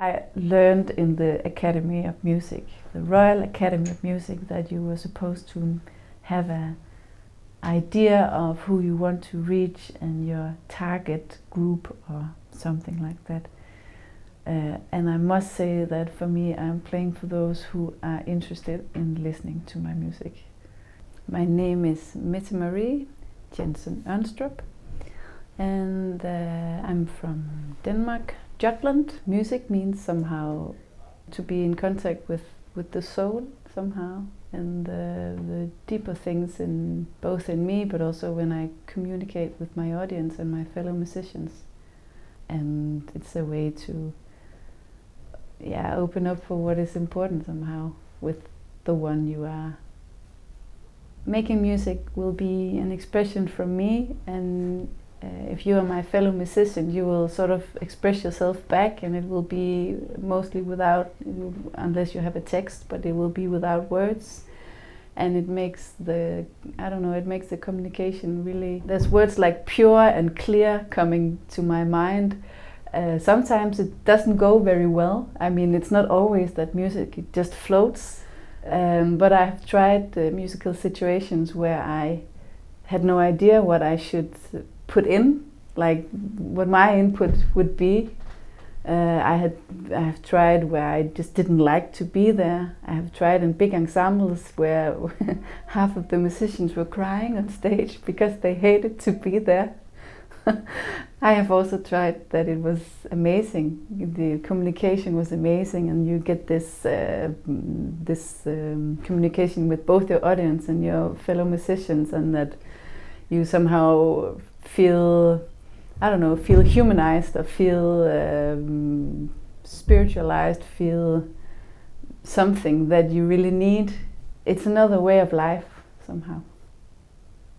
I learned in the Academy of Music, the Royal Academy of Music, that you were supposed to have an idea of who you want to reach and your target group or something like that. And I must say that for me, I'm playing for those who are interested in listening to my music. My name is Mette Jensen Ørnstrup, and I'm from Denmark. Jutland. Music means somehow to be in contact with the soul somehow, and the deeper things in both in me, but also when I communicate with my audience and my fellow musicians. And it's a way to open up for what is important somehow with the one you are. Making music will be an expression from me, and if you are my fellow musician, you will sort of express yourself back, and it will be mostly without, unless you have a text, but it will be without words. And it makes the communication really, there's words like pure and clear coming to my mind. Sometimes it doesn't go very well. I mean, it's not always that music, it just floats. But I've tried musical situations where I had no idea what I should put in, like what my input would be. I have tried where I just didn't like to be there. I have tried in big ensembles where half of the musicians were crying on stage because they hated to be there. I have also tried that it was amazing. The communication was amazing, and you get this communication with both your audience and your fellow musicians, and that you somehow feel humanized, or feel spiritualized, feel something that you really need. It's another way of life somehow.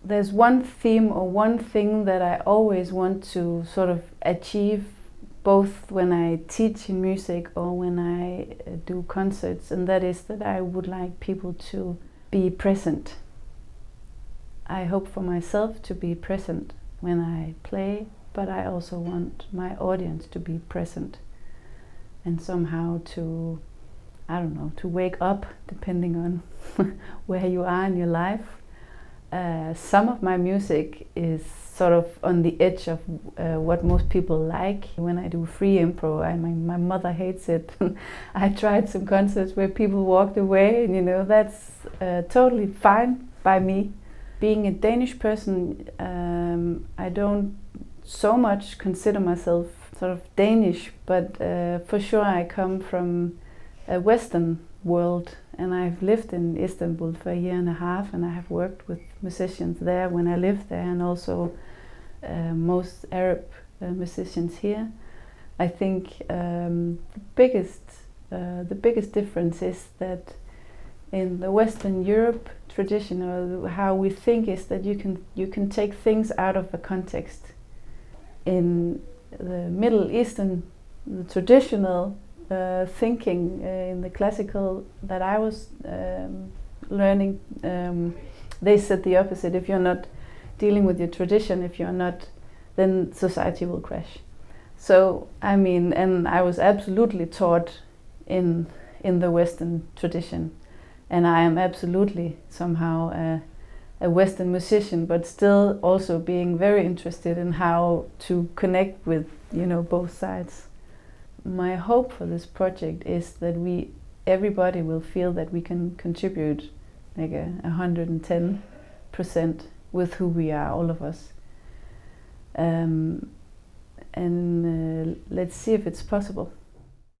There's one theme or one thing that I always want to sort of achieve, both when I teach in music or when I do concerts, and that is that I would like people to be present. I hope for myself to be present when I play, but I also want my audience to be present, and somehow to wake up, depending on where you are in your life. Some of my music is sort of on the edge of what most people like. When I do free improv, my mother hates it. I tried some concerts where people walked away, and that's totally fine by me. Being a Danish person, I don't so much consider myself sort of Danish, but for sure I come from a Western world, and I've lived in Istanbul for a year and a half, and I have worked with musicians there when I lived there, and also most Arab musicians here. I think the biggest difference is that in the Western Europe tradition, or how we think, is that you can take things out of a context. In the Middle Eastern, the traditional thinking, in the classical that I was learning, they said the opposite. If you're not dealing with your tradition, then society will crash. So and I was absolutely taught in the Western tradition, and I am absolutely somehow a Western musician, but still also being very interested in how to connect with both sides. My hope for this project is that everybody will feel that we can contribute like 110% with who we are, all of us. And let's see if it's possible.